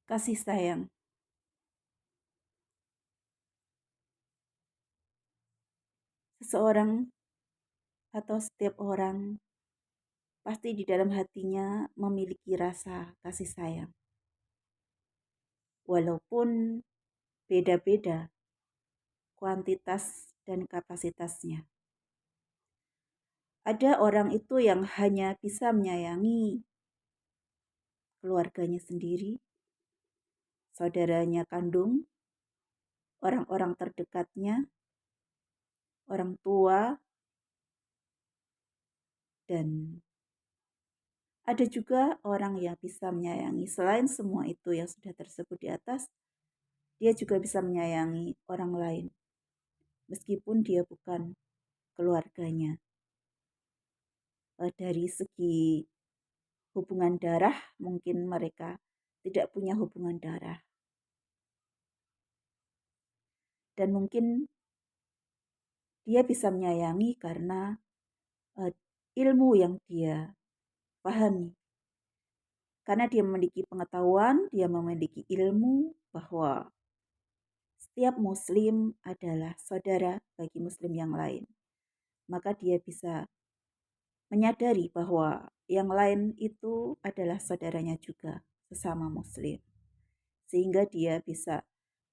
Kasih sayang. Seseorang atau setiap orang pasti di dalam hatinya memiliki rasa kasih sayang. Walaupun beda-beda kuantitas dan kapasitasnya. Ada orang itu yang hanya bisa menyayangi keluarganya sendiri, saudaranya kandung, orang-orang terdekatnya, orang tua, dan ada juga orang yang bisa menyayangi selain semua itu yang sudah tersebut di atas, dia juga bisa menyayangi orang lain, meskipun dia bukan keluarganya. Dari segi hubungan darah, mungkin mereka tidak punya hubungan darah. Dan mungkin dia bisa menyayangi karena ilmu yang dia pahami. Karena dia memiliki pengetahuan, dia memiliki ilmu bahwa setiap muslim adalah saudara bagi muslim yang lain. Maka dia bisa menyadari bahwa yang lain itu adalah saudaranya juga, sesama muslim. Sehingga dia bisa,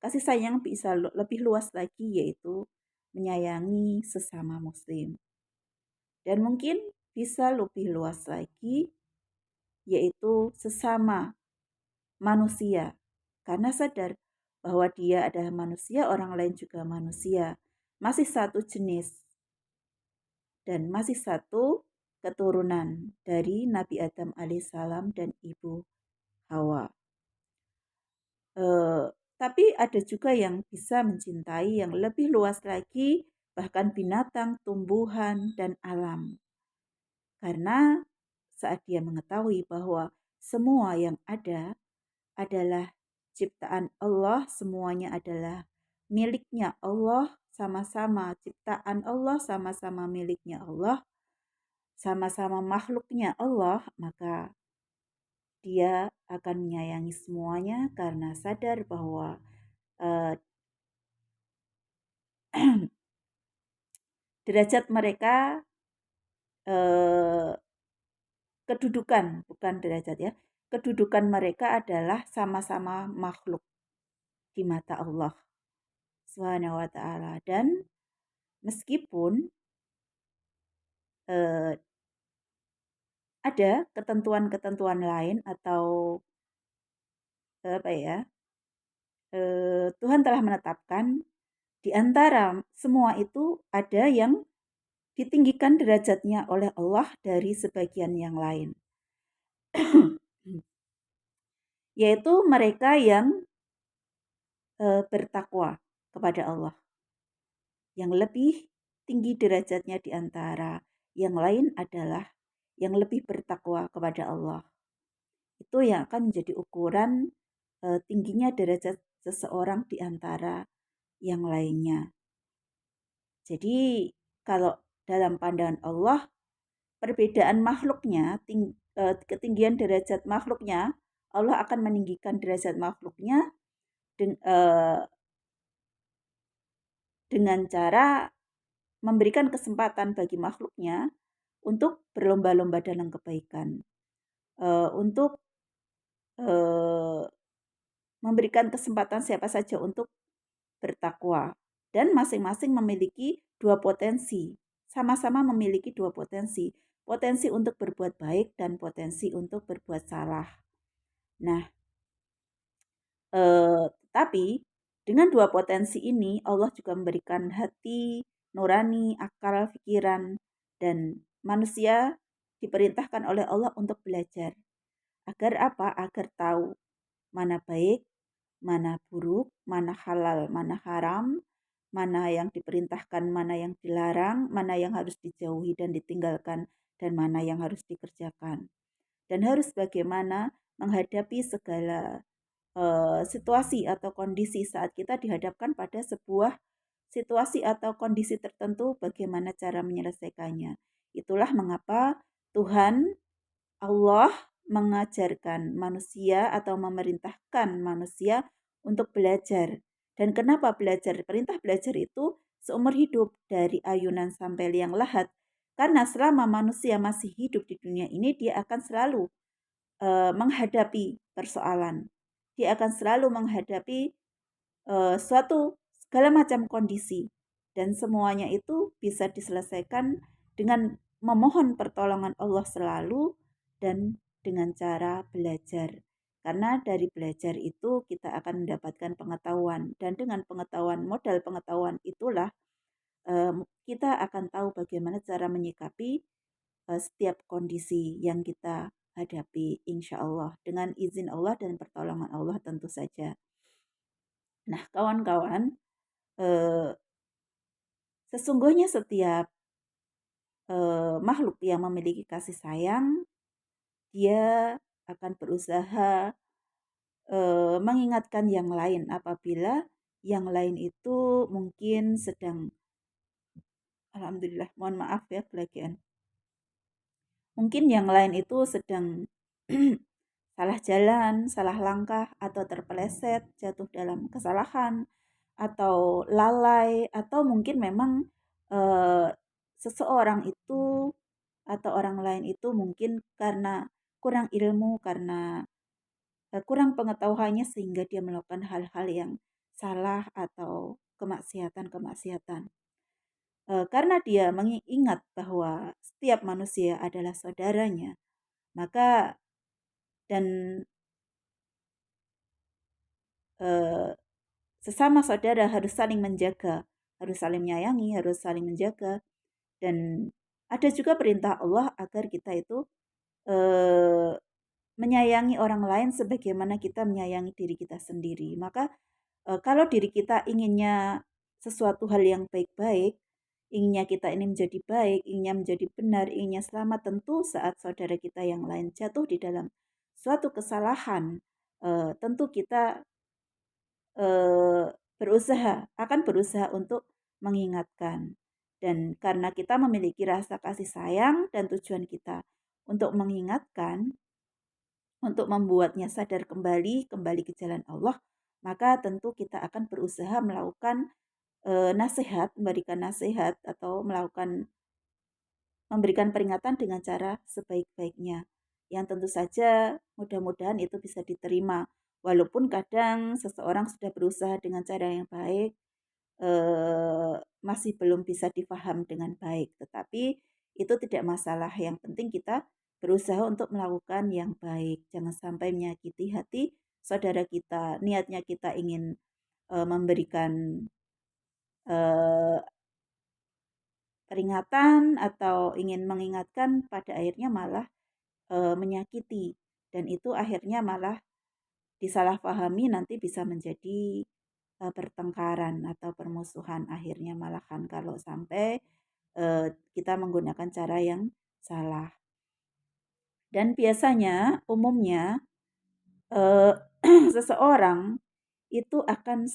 kasih sayang bisa lebih luas lagi, yaitu menyayangi sesama muslim. Dan mungkin bisa lebih luas lagi, yaitu sesama manusia. Karena sadar bahwa dia adalah manusia, orang lain juga manusia. Masih satu jenis dan masih satu keturunan dari Nabi Adam alaihissalam dan Ibu Hawa. Tapi ada juga yang bisa mencintai yang lebih luas lagi, bahkan binatang, tumbuhan, dan alam. Karena saat dia mengetahui bahwa semua yang ada adalah ciptaan Allah, semuanya adalah miliknya Allah, sama-sama ciptaan Allah, sama-sama miliknya Allah, sama-sama makhluknya Allah, maka dia akan menyayangi semuanya karena sadar bahwa uh, derajat mereka, uh, kedudukan, bukan derajat ya, kedudukan mereka adalah sama-sama makhluk di mata Allah Subhanahu wa ta'ala. Dan meskipun ada ketentuan-ketentuan lain atau apa ya, Tuhan telah menetapkan di antara semua itu ada yang ditinggikan derajatnya oleh Allah dari sebagian yang lain. Yaitu mereka yang bertakwa kepada Allah. Yang lebih tinggi derajatnya di antara yang lain adalah yang lebih bertakwa kepada Allah. Itu yang akan menjadi ukuran tingginya derajat seseorang di antara yang lainnya. Jadi kalau dalam pandangan Allah, perbedaan makhluknya, ketinggian derajat makhluknya, Allah akan meninggikan derajat makhluknya dengan cara memberikan kesempatan bagi makhluknya untuk berlomba-lomba dalam kebaikan, untuk memberikan kesempatan siapa saja untuk bertakwa. Dan masing-masing memiliki dua potensi, sama-sama memiliki dua potensi. Potensi untuk berbuat baik dan potensi untuk berbuat salah. Nah, tapi dengan dua potensi ini Allah juga memberikan hati nurani, akal, pikiran, dan manusia diperintahkan oleh Allah untuk belajar. Agar apa? Agar tahu mana baik, mana buruk, mana halal, mana haram, mana yang diperintahkan, mana yang dilarang, mana yang harus dijauhi dan ditinggalkan, dan mana yang harus dikerjakan. Dan harus bagaimana menghadapi segala situasi atau kondisi saat kita dihadapkan pada sebuah situasi atau kondisi tertentu, bagaimana cara menyelesaikannya. Itulah mengapa Tuhan Allah mengajarkan manusia atau memerintahkan manusia untuk belajar. Dan kenapa belajar? Perintah belajar itu seumur hidup dari ayunan sampai liang lahat. Karena selama manusia masih hidup di dunia ini, dia akan selalu menghadapi persoalan. Dia akan selalu menghadapi suatu segala macam kondisi. Dan semuanya itu bisa diselesaikan dengan memohon pertolongan Allah selalu dan dengan cara belajar. Karena dari belajar itu kita akan mendapatkan pengetahuan. Dan dengan pengetahuan, modal pengetahuan itulah kita akan tahu bagaimana cara menyikapi setiap kondisi yang kita hadapi, insya Allah. Dengan izin Allah dan pertolongan Allah tentu saja. Nah, kawan-kawan, sesungguhnya setiap makhluk yang memiliki kasih sayang, dia akan berusaha mengingatkan yang lain apabila yang lain itu mungkin sedang, alhamdulillah, mohon maaf ya kelagian. Mungkin yang lain itu sedang salah jalan, salah langkah, atau terpeleset, jatuh dalam kesalahan, atau lalai, atau mungkin memang eh, seseorang itu atau orang lain itu mungkin karena kurang ilmu, karena kurang pengetahuannya sehingga dia melakukan hal-hal yang salah atau kemaksiatan-kemaksiatan. Karena dia mengingat bahwa setiap manusia adalah saudaranya, maka dan eh, sesama saudara harus saling menjaga, harus saling menyayangi, harus saling menjaga. Dan ada juga perintah Allah agar kita itu eh, menyayangi orang lain sebagaimana kita menyayangi diri kita sendiri. Maka kalau diri kita inginnya sesuatu hal yang baik-baik, inginnya kita ini menjadi baik, inginnya menjadi benar, inginnya selamat, tentu saat saudara kita yang lain jatuh di dalam suatu kesalahan, tentu kita eh, akan berusaha untuk mengingatkan. Dan karena kita memiliki rasa kasih sayang dan tujuan kita untuk mengingatkan, untuk membuatnya sadar kembali ke jalan Allah, maka tentu kita akan berusaha melakukan nasihat, memberikan nasihat atau memberikan peringatan dengan cara sebaik-baiknya. Yang tentu saja mudah-mudahan itu bisa diterima. Walaupun kadang seseorang sudah berusaha dengan cara yang baik, masih belum bisa difaham dengan baik. Tetapi itu tidak masalah. Yang penting kita berusaha untuk melakukan yang baik. Jangan sampai menyakiti hati saudara kita. Niatnya kita ingin memberikan peringatan atau ingin mengingatkan, pada akhirnya malah menyakiti. Dan itu akhirnya malah disalahpahami, nanti bisa menjadi pertengkaran atau permusuhan akhirnya malahan kalau sampai kita menggunakan cara yang salah. Dan biasanya umumnya seseorang itu akan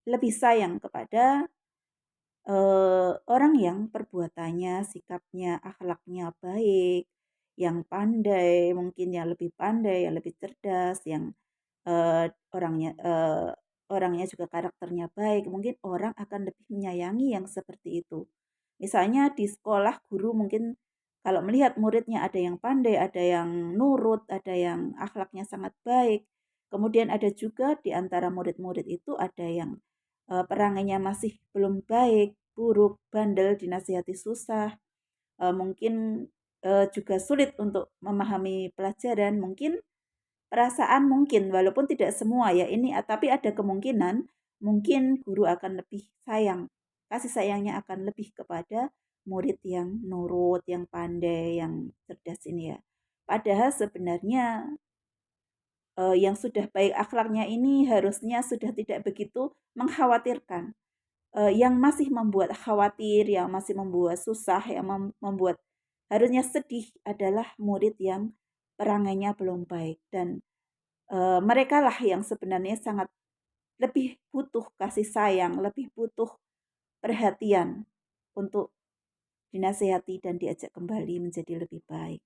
lebih sayang kepada orang yang perbuatannya, sikapnya, akhlaknya baik, yang pandai, mungkin yang lebih pandai, yang lebih cerdas, yang eh, orangnya eh, orangnya juga karakternya baik, mungkin orang akan lebih menyayangi yang seperti itu. Misalnya di sekolah guru mungkin kalau melihat muridnya ada yang pandai, ada yang nurut, ada yang akhlaknya sangat baik. Kemudian ada juga di antara murid-murid itu ada yang perangainya masih belum baik, buruk, bandel, dinasihati susah, mungkin juga sulit untuk memahami pelajaran, mungkin perasaan mungkin walaupun tidak semua ya ini, tapi ada kemungkinan mungkin guru akan lebih sayang, kasih sayangnya akan lebih kepada murid yang nurut, yang pandai, yang cerdas ini ya. Padahal sebenarnya yang sudah baik akhlaknya ini harusnya sudah tidak begitu mengkhawatirkan. Yang masih membuat khawatir, yang masih membuat susah, yang membuat harusnya sedih adalah murid yang perangainya belum baik. Dan mereka lah yang sebenarnya sangat lebih butuh kasih sayang, lebih butuh perhatian untuk dinasehati dan diajak kembali menjadi lebih baik.